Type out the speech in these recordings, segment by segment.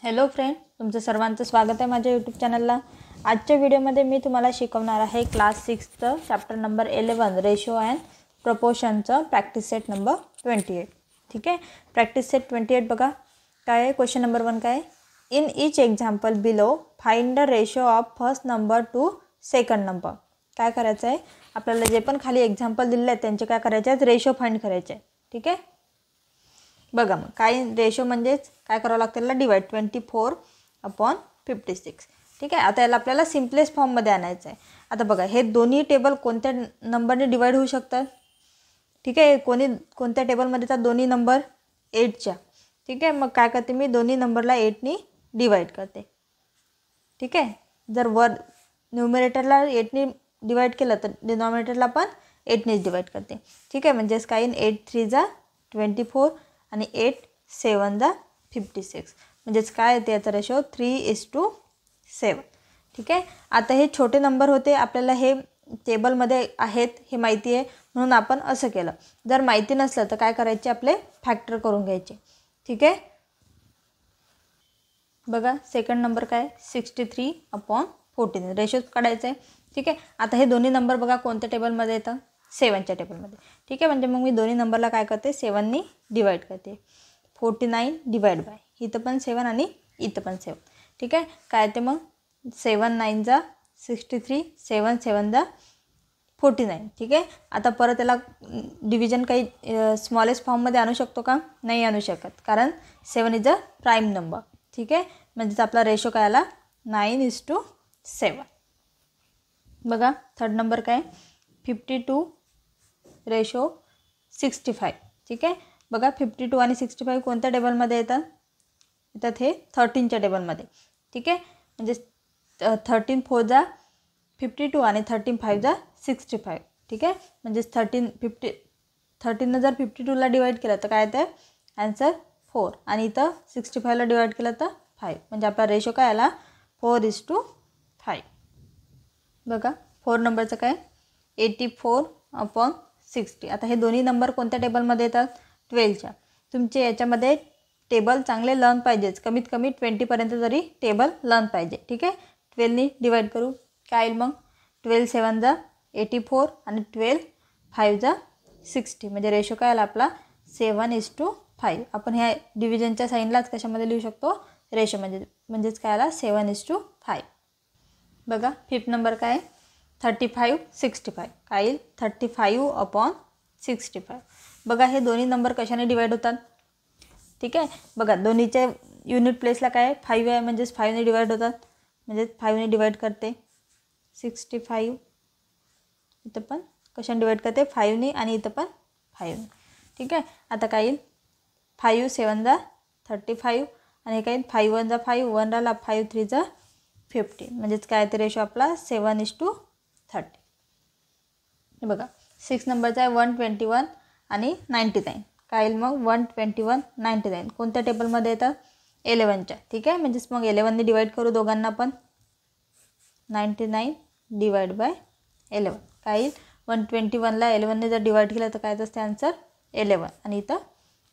Hello friend, तुमचं सर्वांचं स्वागत आहे माझ्या यूट्यूब चॅनलला। आजच्या व्हिडिओमध्ये मी तुम्हाला शिकवणार आहे क्लास 6चं चॅप्टर नंबर 11 रेशो अँड प्रपोर्शनचं प्रॅक्टिस सेट नंबर 28। ठीक आहे, प्रॅक्टिस सेट 28 बघा काय आहे। क्वेश्चन नंबर 1 काय आहे, in each example below find the ratio of first number two second number. काय करायचं आहे आपल्याला, जे पण खाली एक्झाम्पल दिलेले आहेत त्यांचे काय करायचे आहेत, रेशो फाइंड करायचे आहे। ठीक आहे, बघा मग काय रेशो म्हणजेच काय करावं लागतं, त्याला डिवाइड 24/56। ठीक आहे, आता याला आपल्याला सिम्पलेस्ट फॉर्ममध्ये आणायचं आहे। आता बघा हे दोन्ही टेबल कोणत्या नंबरने डिवाइड होऊ शकतात। ठीक आहे, कोणत्या टेबलमध्ये तर दोन्ही नंबर 8च्या। ठीक आहे, मग काय करते मी, दोन्ही नंबरला 8नी डिवाइड करते। ठीक आहे, जर वर न्यूमरेटरला 8नी डिवाइड केलं तर डिनॉमिनेटरला पण 8नीच डिवाइड करते। ठीक आहे, म्हणजेच काय येईल, 8 3 जा 24 आणि 8 7 जा 56, म्हणजेच काय येते याचा रेशो 3:7। ठीक आहे, आता हे छोटे नंबर होते, आपल्याला हे टेबलमध्ये आहेत हे माहिती आहे म्हणून आपण असं केलं। जर माहिती नसलं तर काय करायचे, आपले फॅक्टर करून घ्यायचे। ठीक आहे, बघा सेकंड नंबर काय 63/14 रेशो काढायचं आहे। ठीक आहे, आता हे दोन्ही नंबर बघा कोणत्या टेबलमध्ये येतं, 7च्या टेबलमध्ये। ठीक आहे, म्हणजे मग मी दोन्ही नंबरला काय करते, 7नी डिवाइड करते। 49 डिवाइड बाय, इथं पण 7 आणि इथं पण 7। ठीक आहे, काय ते मग 7 9 जा 63, 7 7 जा 49। ठीक आहे, आता परत त्याला डिव्हिजन काही स्मॉलेस्ट फॉर्ममध्ये आणू शकतो का, नाही आणू शकत, कारण 7 इज अ प्राईम नंबर। ठीक आहे, म्हणजेच आपला रेशो काय आला 9:7। बघा थर्ड नंबर काय 52:65। ठीक आहे, बघा 52 आणि 65 कोणत्या टेबलमध्ये येतात, हे 13च्या टेबलमध्ये। ठीक आहे, म्हणजे 13 4 जा 52 आणि 13 5 जा 65। ठीक आहे, म्हणजे 13 जर 52ला डिवाइड केलं तर काय येतं आन्सर 4, आणि इथं 65ला डिवाइड केलं तर 5, म्हणजे आपला रेशो काय आला 4:5। बघा 4 नंबरचं काय 84/60। आता हे दोन्ही नंबर कोणत्या टेबलमध्ये येतात, 12च्या। तुमचे याच्यामध्ये टेबल चांगले लर्न पाहिजेच, कमीत कमी 20पर्यंत तरी टेबल लर्न पाहिजे। ठीक आहे, 12नी डिवाइड करू काय येईल मग, 12 7 जा 84 आणि 12 5 जा 60, म्हणजे रेशो काय आला आपला 7:5। आपण ह्या डिव्हिजनच्या साईनलाच कशामध्ये लिहू शकतो, रेशो म्हणजेच काय आला 7:5। बघा फिफ्थ नंबर काय 35/65, काय येईल 35/65। बघा हे दोन्ही नंबर कशाने डिवाइड होतात। ठीक आहे, बघा दोन्हीच्या युनिट प्लेसला काय 5 आहे, म्हणजेच 5ने डिवाइड होतात, म्हणजेच 5ने डिवाइड करते 65। इथं पण कशाने डिवाइड करते 5ने, आणि इथं पण 5ने। ठीक आहे, आता काय येईल 5 7 जा 35, आणि हे काय येईल 5 1 जा 5, 1 राहिला 5 3 जा 15, म्हणजेच काय ते रेशो आपला 7:30। हे बघा 6 नंबरचा आहे 121 आणि 99, काय येईल मग 121 99 कोणत्या टेबलमध्ये येतं, 11च्या। ठीक आहे, म्हणजेच मग 11नी डिवाइड करू दोघांना पण, 99 डिवाइड बाय 11 काय येईल 121ला 11ने जर डिवाइड केलं तर काय असते आन्सर 11, आणि इथं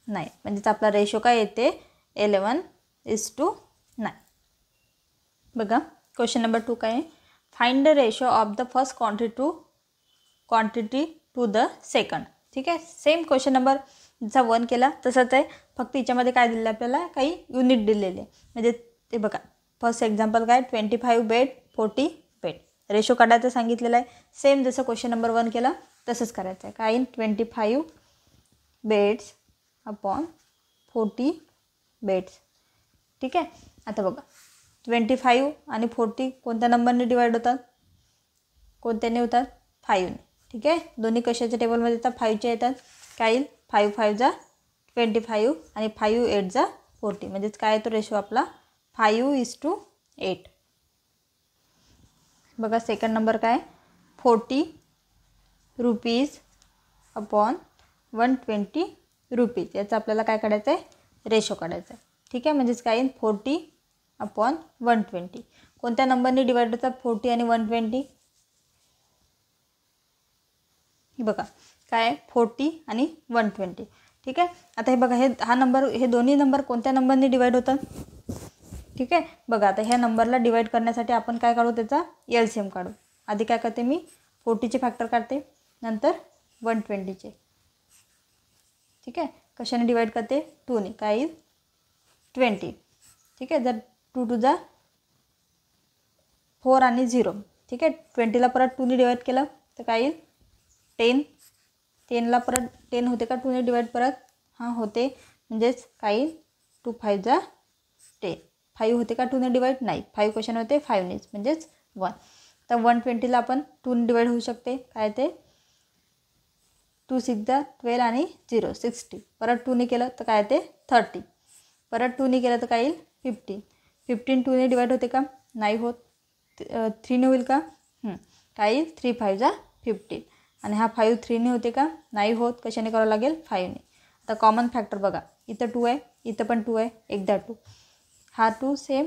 9, म्हणजेच आपला रेशो काय येते 11:9। बघा क्वेश्चन नंबर 2 काय आहे, find the ratio of the first quantity to the second. ठीक आहे, सेम क्वेश्चन नंबर जसा 1 केला तसंच आहे, फक्त याच्यामध्ये काय दिलं आपल्याला, काही युनिट दिलेले, म्हणजे ते बघा फर्स्ट एक्झाम्पल काय 25 बेड 40 बेड, रेशो काढायचं सांगितलेलं आहे। सेम जसं क्वेश्चन नंबर 1 केला तसंच करायचं आहे, काय येईल 25 बेड्स अपॉन 40 बेड्स। ठीक आहे, आता बघा 25 आणि 40 कोणत्या नंबरने डिवाइड होतात, कोणत्याने होतात 5ने। ठीक आहे, दोन्ही कशाच्या टेबलमध्ये येतात 5च्या येतात, काय येईल 5 5 जा 25 आणि 5 8 जा 40, म्हणजेच काय तो रेशो आपला 5:8। बघा सेकंड नंबर काय 40 रुपीज अपॉन 120 रुपीज, याचं आपल्याला काय काढायचं आहे, रेशो काढायचा आहे। ठीक आहे, म्हणजेच काय येईल 40/120 कोणत्या नंबरने डिवाइड होतात 40 आणि 120, बघा काय 40 आणि 120। ठीक आहे, आता हे बघा हे दोन्ही नंबर कोणत्या नंबरने डिवाइड होतात, ठीक आहे. बघा आता ह्या नंबरला डिवाईड करण्यासाठी आपण काय काढू, त्याचा LCM काढू. आधी काय करते मी 40चे फॅक्टर काढते, नंतर 120चे. ठीक आहे. कशाने डिवाईड करते, 2ने. काय येईल 20. ठीक आहे. जर 2 टू जा 4 आणि 0. ठीक आहे. 20ला परत 2ने डिवाईड केलं तर काय येईल 10. 10ला परत 10 होते का 2ने डिवाईड परत, हां होते. म्हणजेच काय येईल 2 5 जा 10. 5 होते का 2ने डिवाईड, नाही. 5 क्वेश्चन होते 5नेच, म्हणजेच 1. तर 120ला आपण 2ने डिवाईड होऊ शकते. काय ते 2 6 जा 12 आणि 0 60. परत 2ने केलं तर काय ते 30. परत 2ने केलं तर काय येईल 15. 15 2ने डिवाईड होते का, नाही होत. 3ने होईल का, काय येईल 3 5 जा 15. आणि हा 5 3ने होते का, नाही होत. कशाने करावं लागेल 5ने. आता कॉमन फॅक्टर बघा, इथं 2 आहे, इथं पण 2 आहे, एकदा 2. हा 2 सेम,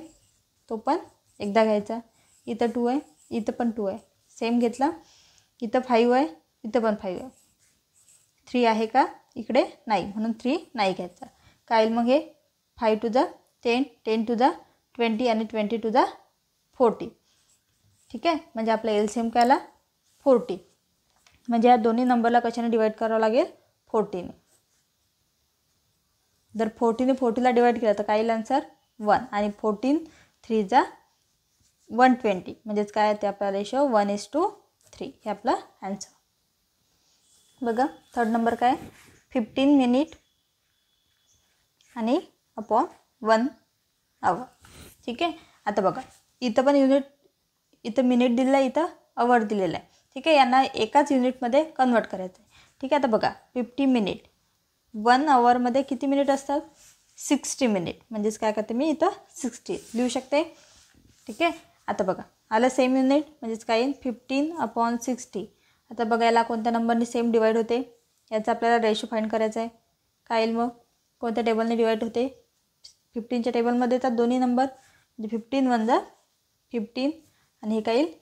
तो पण एकदा घ्यायचा. इथं 2 आहे, इथं पण 2 आहे, सेम घेतला. इथं 5 आहे, इथं पण 5 आहे. 3 आहे का इकडे, नाही, म्हणून 3 नाही घ्यायचा. काय येईल मग हे 5 टू जा 10, 10 टू जा 20 आणि 20 टू जा 40. ठीक आहे. म्हणजे आपला LCM काय आला 40. म्हणजे या दोन्ही नंबरला कशाने डिवाईड करावं लागेल 40ने. जर 40ने 40ला डिवाईड केलं तर काय येईल आन्सर 1. आणि 14 3 जा 120. म्हणजेच काय ते आपला रेशो 1:3. हे आपला आन्सर. बघा थर्ड नंबर काय 15 मिनिट आणि अपॉन 1 आवर. ठीक आहे. आता बघा इथं पण युनिट, इथं मिनिट दिलेलं आहे, इथं आवर दिलेलं आहे. ठीक आहे. यांना एकाच युनिटमध्ये कन्वर्ट करायचं आहे. ठीक आहे. आता बघा 50 मिनिट 1 आवरमध्ये किती मिनिट असतात 60 मिनिट. म्हणजेच काय करते मी इथं 60 लिहू शकते. ठीक आहे. आता बघा आलं सेम युनिट, म्हणजेच काय येईल 15/60. आता बघा याला कोणत्या नंबरने सेम डिवाईड होते, याचा आपल्याला रेशो फाइंड करायचा आहे. काय येईल मग, कोणत्या टेबलने डिवाईड होते, 15च्या टेबलमध्ये येतात दोन्ही नंबर. म्हणजे 15 1 जा 15 आणि हे काय येईल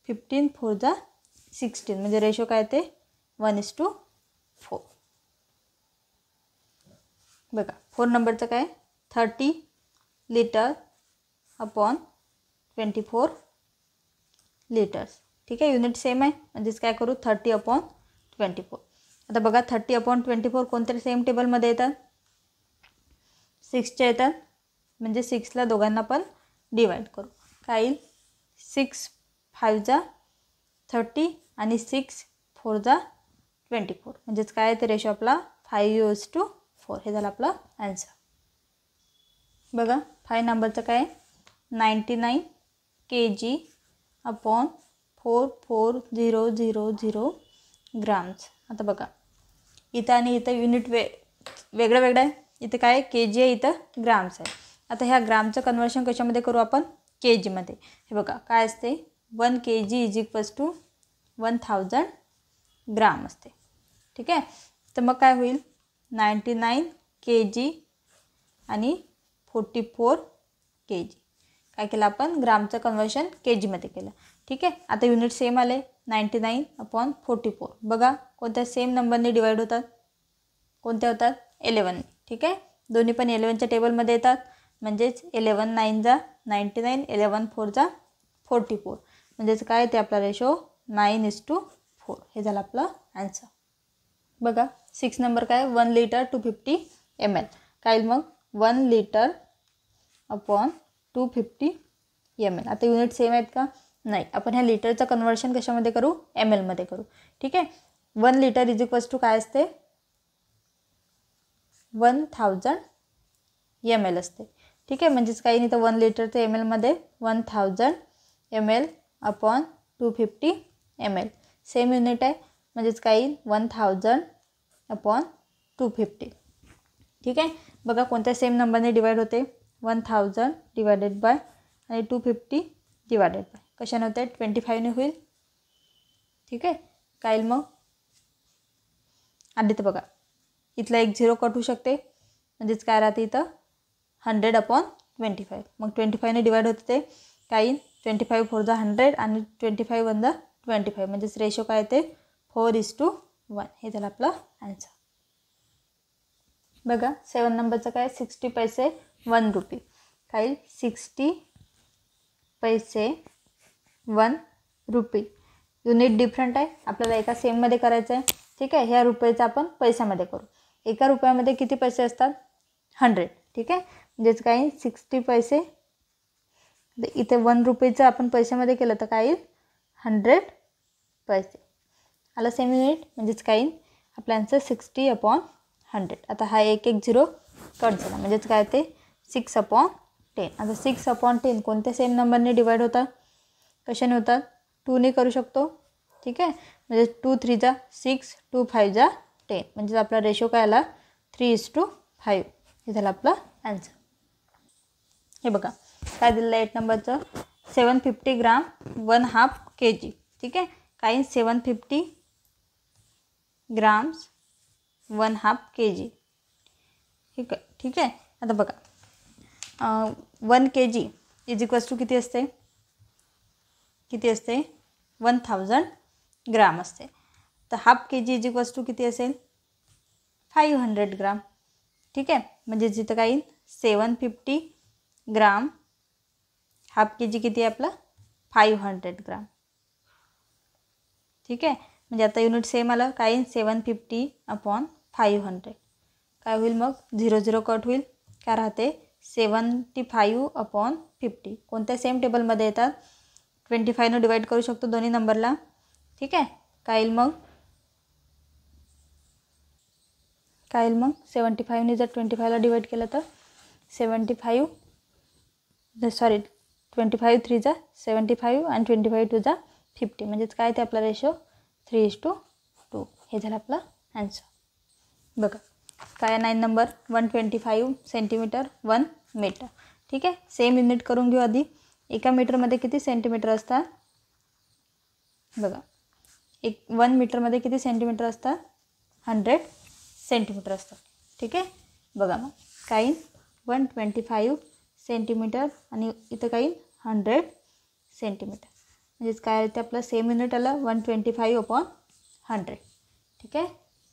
15 4 जा 16. म्हणजे रेशो काय ते 1:4. बघा 4 नंबरचं काय 30 लिटर अपॉन 24 लिटर्स. ठीक आहे. युनिट सेम आहे, म्हणजेच काय करू 30/24. आता बघा 30/24 कोणत्या सेम टेबलमध्ये येतात 6च्या येतात. म्हणजे 6ला दोघांना पण डिवाईड करू. काय येईल 6 5 जा 30 आणि 6 4 जा 24. म्हणजेच काय ते रेशो आपला 5:4. हे झालं आपला आन्सर. बघा 5 नंबरचं काय 99 kg अपॉन 44000 ग्राम्स. आता बघा इथं आणि इथं युनिट वेगळं वेगळं आहे. इथं काय kg आहे, इथं ग्राम्स आहे. आता ह्या ग्रामचं कन्वर्शन कशामध्ये करू आपण kgमध्ये. हे बघा काय असते 1 kg = 1000 ग्राम असते. ठीक आहे. तर मग काय होईल 99 kg आणि 44 kg. काय केलं आपण ग्रामचं कन्वर्शन kgमध्ये केलं. ठीक आहे. आता युनिट सेम आले 99/44. बघा कोणत्या सेम नंबरने डिवाईड होतात, कोणत्या होतात 11ने. ठीक आहे. दोन्ही पण 11च्या टेबलमध्ये येतात. म्हणजेच 11 9 जा 99, 11 4 जा 44. म्हणजेच काय ते आपला रेशो 9:4. हे झालं आपलं आन्सर. बघा 6 नंबर काय 1 लिटर 250 ml. काय मग 1 लिटर अपॉन 250 ml. आता युनिट सेम आहेत का, नाही. आपण ह्या लिटरचं कन्वर्शन कशामध्ये करू ml मध्ये करू. ठीक आहे. 1 लिटर = काय असते 1000 ml असते. ठीक आहे. म्हणजेच काही नाही तर 1 लिटरचं ml मध्ये 1000 ml upon 250 ml. Same unit आहे, म्हणजेच काही 1000 अपॉन 250. ठीक आहे. बघा कोणत्या सेम नंबरने डिवाईड होते 1000 डिवायडेड बाय आणि 250 डिवायडेड बाय. कशाने होते 25ने होईल. ठीक आहे. काय मग आधी तर बघा इथला एक 0 कट होऊ शकते. म्हणजेच काय राहते इथं 100/25. मग 25ने डिवाईड होते ते काय येईल 25 4 जा 100 आणि 25 1 जा 25. म्हणजेच रेशो काय ते 4:1. हे झालं आपलं आन्सर. बघा 7 नंबरचं काय 60 पैसे 1 रुपी. काय येईल 60 पैसे 1 रुपी. युनिट डिफरंट आहे, आपल्याला एका सेममध्ये करायचं आहे. ठीक आहे, ह्या रुपयाचं आपण पैशामध्ये करू. एका रुपयामध्ये किती पैसे असतात? 100. ठीक आहे, म्हणजेच काय येईल 60 पैसे. इथे 1 रुपीचं आपण पैशामध्ये केलं तर काय येईल 100 पैसे. आला सेम युनिट, म्हणजेच काय येईल आपलं आन्सर 60/100. आता हा एक झिरो कट झाला, म्हणजेच काय ते 6/10. आता 6/10 कोणत्या सेम नंबरने डिवाईड होतात? कशाने होतात? 2ने करू शकतो. ठीक आहे, म्हणजे 2 3 जा 6, 2 5 जा 10. म्हणजेच आपला रेशो काय आला 3:5. हे झालं आपलं आन्सर. हे बघा काय दिलेलं आहे 8 नंबरचं, 750 ग्राम 1/2 kg. ठीक आहे, काही 750 ग्राम्स 1/2 kg. ठीक आहे. आता बघा 1 kg इज इक्वल्स टू किती असते? 1000 ग्राम असते. तर 1/2 kg इज इक्वल्स टू किती असेल? 500 ग्राम. ठीक आहे, म्हणजे जिथं काही 750 ग्राम 1/2 kg किती आहे आपलं 500 ग्राम. ठीक आहे, म्हणजे आता युनिट सेम आलं. काय 750/500 काय होईल मग 0 0 कट होईल. काय राहते 75/50. कोणत्या सेम टेबलमध्ये येतात? 25ने डिवाईड करू शकतो दोन्ही नंबरला. ठीक आहे, काय येईल मग 75ने जर 25ला डिवाईड केलं तर 25 3 जा 75 आणि 25 2 जा 50. म्हणजेच काय ते आपला रेशो 3:2. हे झालं आपलं आन्सर. बघा काय 9 नंबर 125 सेंटीमीटर 1 मीटर. ठीक आहे, सेम युनिट करून घेऊ आधी. एका मीटरमध्ये किती सेंटीमीटर असतात? बघा 1 मीटरमध्ये किती सेंटीमीटर असतात? 100 सेंटीमीटर असतात. ठीक आहे, बघा मग काही 125 सेंटीमीटर आणि इथं काही 100 सेंटीमीटर. म्हणजेच काय ते आपलं सेम युनिट आलं 125/100. ठीक आहे,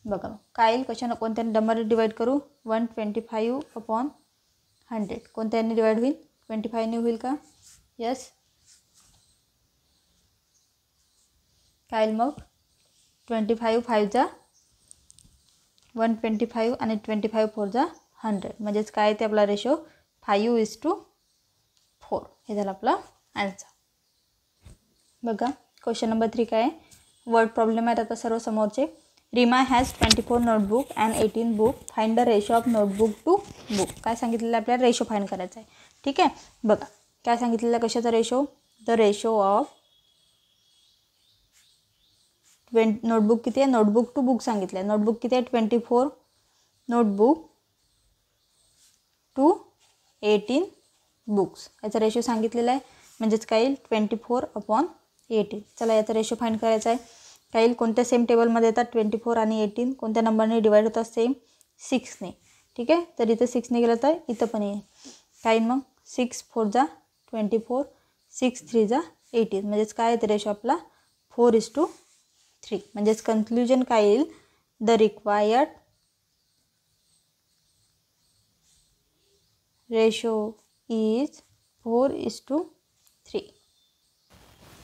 बघा मग काय येईल कशानं कोणत्या नंबरने डिवाईड करू? 125/100 कोणत्याने डिवाईड होईल? 25ने होईल का? यस. काय येईल मग 25 5 जा 125 आणि 25 4 जा 100. म्हणजेच काय ते आपला रेशो 5:4. हे झालं आपलं आन्सर. बघा क्वेश्चन नंबर 3 काय आहे? वर्ड प्रॉब्लेम आहेत आता सर्व समोरचे. Reema has 24 notebook and 18 book. Find the ratio of notebook to book. काय सांगितलेलं आपल्याला रेशो फाइंड करायचा आहे. ठीक आहे, बघा काय सांगितलेलं कशाचा ratio? The ratio of notebook किती आहे? नोटबुक टू बुक सांगितलं आहे. नोटबुक किती आहे? 24 नोटबुक टू 18 बुक्स. याचा रेशो सांगितलेला आहे. म्हणजेच काय येईल 24/18. चला याचा रेशो फाइंड करायचा आहे. काय येईल कोणत्या सेम टेबलमध्ये येतात 24 आणि 18? कोणत्या नंबरने डिवाईड होतात? सेम 6ने. ठीक आहे, तर इथं 6ने गेलं तर इथं पण येईल. काय येईल मग 6 4 जा 24 6 3 जा 18. म्हणजेच काय येते रेशो आपला 4:3. म्हणजेच कन्क्ल्युजन काय येईल? The required ratio is 4:3.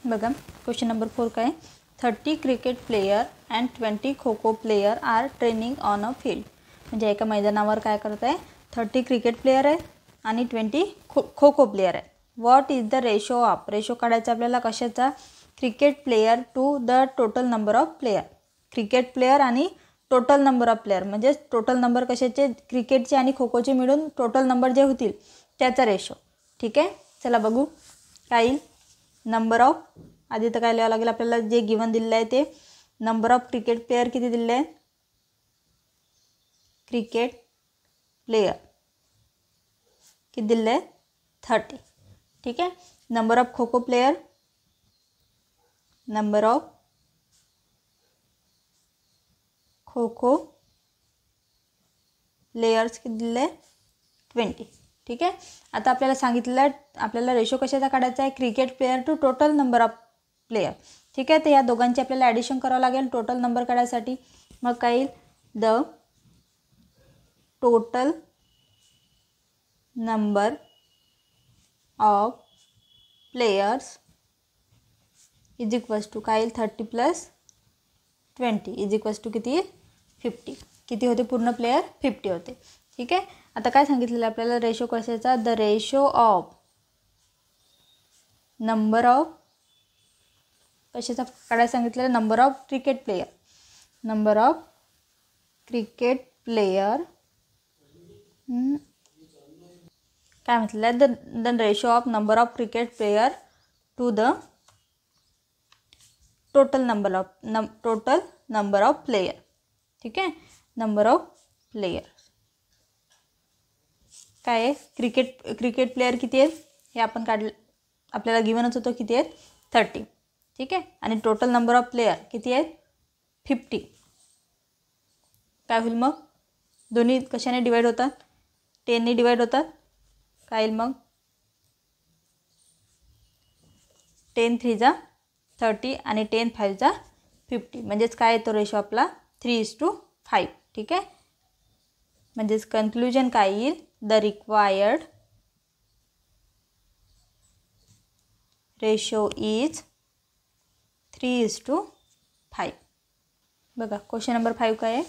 बघा क्वेश्चन नंबर 4 काय? 30 cricket player and 20 kho kho player are training on a field. म्हणजे एका मैदानावर काय करत आहे? 30 क्रिकेट प्लेयर आहे आणि 20 खो खो प्लेयर आहे. What is the ratio of? Ratio काढायचा आपल्याला कशाचा? Cricket player to the total number of player. Cricket player आणि टोटल नंबर ऑफ प्लेयर म्हणजे टोटल नंबर कशाचे? क्रिकेटचे आणि खो खोचे मिळून टोटल नंबर जे होतील त्याचा रेशो. ठीक आहे, चला बघू काय येईल. नंबर ऑफ आधी तर काय लिहावं लागेल आपल्याला? जे गिवन दिलेलं आहे ते नंबर ऑफ क्रिकेट प्लेयर किती दिलेले आहे? क्रिकेट प्लेयर किती दिलेलं आहे? 30. ठीक आहे, number of kho kho player number of kho kho players किती दिले आहे? 20. ठीक आहे, आता आपल्याला सांगितलेलं आहे आपल्याला रेशो कशाचा काढायचा आहे? Cricket player to total number of player. ठीक आहे, तर या दोघांची आपल्याला ॲडिशन करावं लागेल टोटल नंबर काढायसाठी. मग काय येईल? The total number of players is equals to काय येईल 30 + 20 इज इक्वल्स टू किती येईल 50. किती होते पूर्ण प्लेयर 50 होते. ठीक आहे. आता काय सांगितलेलं आपल्याला रेशो कशाचा the ratio of number of कशाचा काढायला सांगितलेलं number of cricket player number of cricket player काय म्हटलेलं आहे the ratio of number of cricket player to the total number of player. ठीक आहे. नंबर ऑफ प्लेयर काय आहे क्रिकेट प्लेयर किती आहेत हे आपण काढलं आपल्याला गिवनच होतं किती आहेत 30. ठीक आहे. आणि टोटल नंबर ऑफ प्लेयर किती आहेत 50. काय होईल मग दोन्ही कशाने डिवाइड होतात 10ने डिवाइड होतात. काय येईल मग 10 3 30 आणि 10 5 50 म्हणजेच काय येतो रेशो आपला 3:5. ठीक आहे. म्हणजेच कन्क्लुजन काय येईल द रिक्वायर्ड रेशो इज 3:5. बघा क्वेश्चन नंबर 5 काय आहे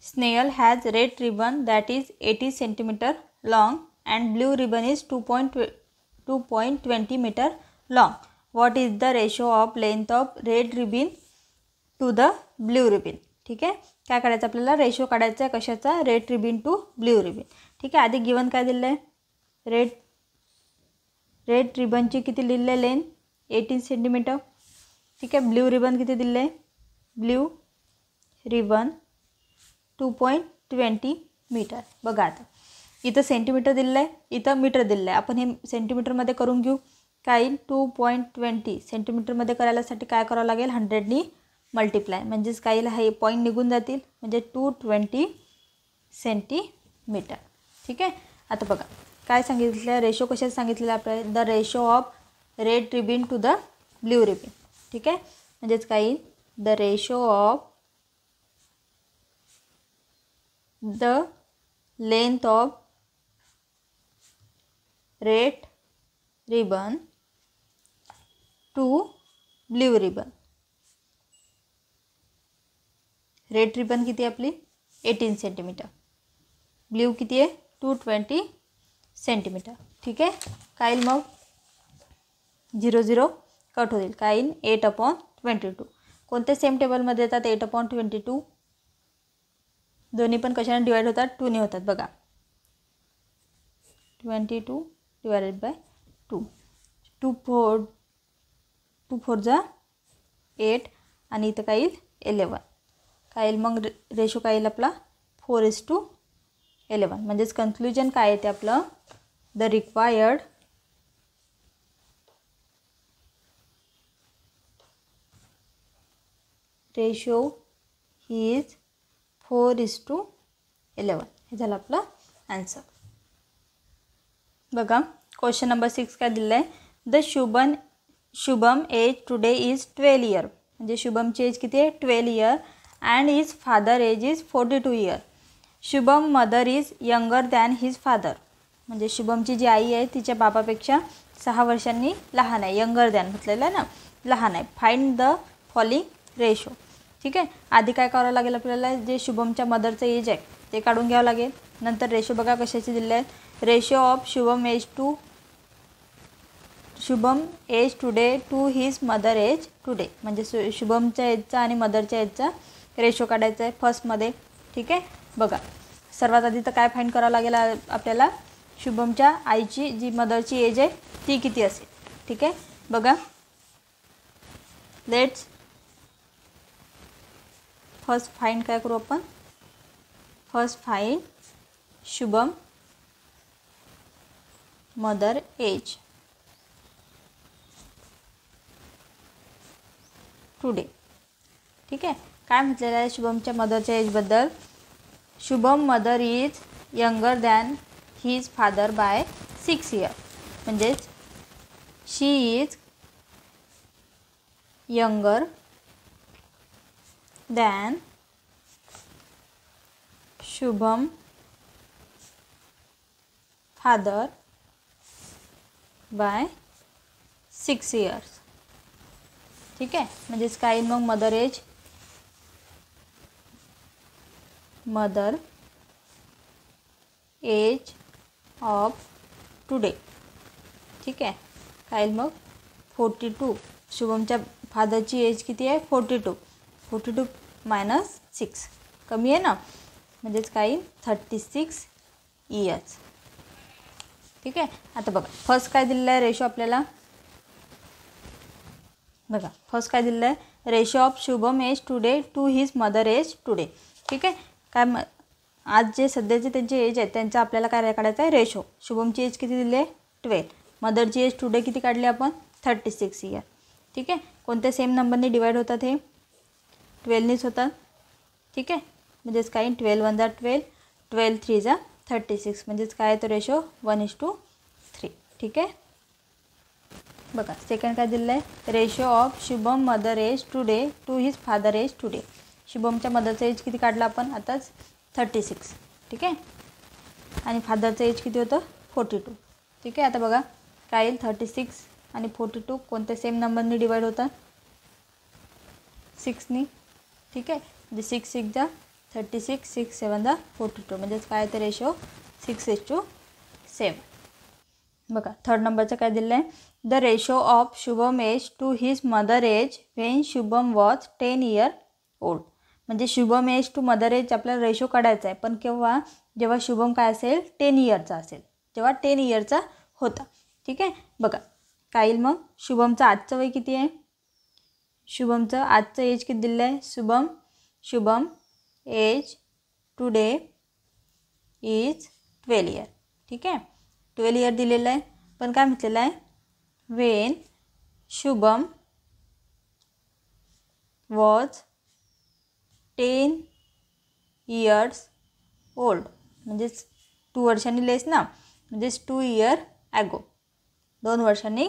snail has red ribbon that is 80 centimetre long and blue ribbon is 2.20 metre long. What is the ratio of length of red ribbon to the blue ribbon. ठीक आहे. काय काढायचं आपल्याला ratio काढायचा आहे कशाचा red ribbon to blue ribbon. ठीक आहे. आधी गिवन काय दिलं आहे रेड रिबनची किती लिहिलं आहे लेंथ 18 सेंटीमीटर. ठीक आहे. ब्ल्यू रिबन किती दिलं आहे ब्ल्यू रिबन 2.20 मीटर. बघा आता इथं सेंटीमीटर दिलं आहे इथं मीटर दिलं आहे आपण हे सेंटीमीटरमध्ये करून घेऊ. काय 2.20 सेंटीमीटरमध्ये करायलासाठी काय करावं लागेल 100ने मल्टिप्लाय म्हणजेच काय येईल हे पॉईंट निघून जातील म्हणजे 220 सेंटीमीटर. ठीक आहे. आता बघा काय सांगितलं रेशो कशात सांगितलेलं आपल्याला the ratio of red ribbon to the blue ribbon. ठीक आहे. म्हणजेच काय येईल the ratio of the length of red ribbon to blue ribbon. Red ribbon किती आपली 18 सेंटीमीटर ब्ल्यू किती आहे 220 सेंटीमीटर. ठीक आहे. काय येईल मग 0 0 कट होईल काय येईल 8/22. कोणते सेम टेबलमध्ये येतात 8/22 दोन्ही पण कशाने डिवाइड होतात 2ने होतात. बघा 22 डिवायडेड बाय 2 2 4 जा 8 आणि इथं काय येईल 11. काय येईल मग रेशो काय येईल आपला 4:11. म्हणजेच कन्क्लुजन काय येते आपलं द रिक्वायर्ड रेशो इज 4:11. हे झालं आपलं आन्सर. बघा क्वेश्चन नंबर 6 काय दिलं आहे the Shubham age today is 12 year. म्हणजे शुभमची एज किती आहे 12 year and his father age is 42 year. Shubham mother is younger than his father. म्हणजे शुभमची जी आई आहे तिच्या बाबापेक्षा 6 वर्षांनी लहान आहे. यंगर दॅन म्हटलेलं आहे ना लहान आहे. Find the following ratio. ठीक आहे. आधी काय करावं लागेल आपल्याला जे शुभमच्या मदरचं एज आहे ते काढून घ्यावं लागेल. नंतर रेशो बघा कशाचे दिले आहेत ratio of Shubham age today to his mother age today. म्हणजे शुभमच्या एजचा आणि मदरच्या एजचा रेशो काढायचा आहे फर्स्टमध्ये. ठीक आहे. बघा सर्वात आधी तर काय फाइंड करावं लागेल आपल्याला शुभमच्या आईची जी मदरची एज आहे ती किती असेल. ठीक आहे. बघा लेट्स फर्स्ट फाइंड काय करू आपण first find Shubham mother age today. ठीक आहे. काय म्हटलेलं आहे शुभमच्या मदरच्या एजबद्दल Shubham mother is younger than his father by 6 year. म्हणजेच she is younger than Shubham father by 6 years. ठीक आहे, म्हणजेच काय मग मदर एज ऑफ टुडे. ठीक आहे, काय मग 42. शुभमच्या फादरची एज किती आहे 42. 42 मायनस 6 कमी आहे ना, म्हणजेच काय 36 इयर्स. ठीक आहे, आता बघा फर्स्ट काय दिलेलं आहे रेशो आपल्याला. बघा फर्स्ट काय दिलेलं आहे, ratio of Shubham age today to his mother age today. ठीक आहे, काय आज जे सध्याचे त्यांचे एज आहे त्यांचा आपल्याला काय काढायचं आहे रेशो. शुभमची एज किती दिली आहे 12. मदरची एज टुडे किती काढली आपण 36 इयर. ठीक आहे, कोणत्या सेम नंबरने डिवाईड होतात हे 12नेच होतात. ठीक आहे, म्हणजेच काय 12 1 जा 12, 12 3 जा 36, म्हणजेच काय तो रेशो 1:3. ठीक आहे, बघा सेकंड काय दिलेलं आहे, ratio of Shubham mother age today to his father age today. शुभमच्या मदरचं एज किती काढलं आपण आताच 36. ठीक आहे, आणि फादरचं एज किती होतं 42. ठीक आहे, आता बघा काय 36 आणि 42 कोणत्या सेम नंबरने डिवाईड होतात 6नी. ठीक आहे, म्हणजे 6 6 जा 36, 6 7 जा 42, म्हणजेच काय ते रेशो 6:7. बघा थर्ड नंबरचं काय दिलं आहे, the ratio of Shubham age to his mother age when Shubham was 10 year old. म्हणजे Shubham age to mother age आपल्याला रेशो काढायचा आहे, पण केव्हा जेव्हा शुभम काय असेल 10 इयरचा असेल, जेव्हा 10 इयरचा होता. ठीक आहे, बघा काय येईल मग शुभमचं आजचं वय किती आहे, शुभमचं आजचं एज किती दिलं आहे, Shubham age today is 12 year. ठीक आहे, 12 इयर दिलेलं आहे, पण काय म्हटलेलं आहे Wien Shubham was 10 years old, म्हणजेच 2 वर्षांनी लेस ना, म्हणजेच 2 इयर ॲगो, 2 वर्षांनी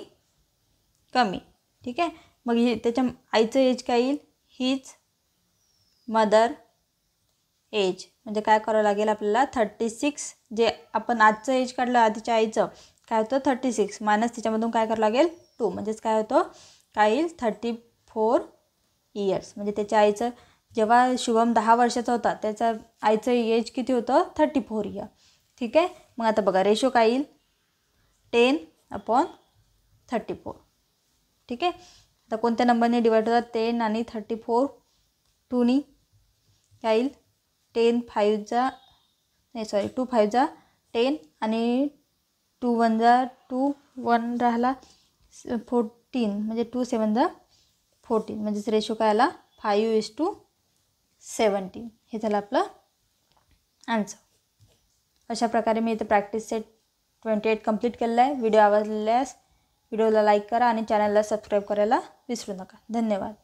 कमी. ठीक आहे, मग हे त्याच्या आईचं एज काय येईल हीच मदर एज, म्हणजे काय करावं लागेल आपल्याला 36, जे आपण आजचं एज काढलं आधीच्या आईचं काय होतं 36 मायनस त्याच्यामधून काय करावं लागेल 2, म्हणजेच काय होतं काय येईल 34 इयर्स. म्हणजे त्याच्या आईचं जेव्हा शुभम 10 वर्षाचा होता त्याचा आईचं एज किती होतं 34 इयर. ठीक आहे, मग आता बघा रेशो काय येईल 10/34. ठीक आहे, आता कोणत्या नंबरने डिवाईड होतात 10 आणि 34 2नी काय येईल 2 5 जा 10 आणि 2 1 जा 2 1 राहिला 14, म्हणजे 2 7 जा 14, म्हणजेच रेशो काय आला 5:17. हे झालं आपलं आन्सर. अशा प्रकारे मी इथे प्रॅक्टिस सेट 28 कंप्लीट केलेला आहे. व्हिडिओ आवडल्यास व्हिडिओला लाईक करा आणि चॅनलला सबस्क्राईब करायला विसरू नका. धन्यवाद.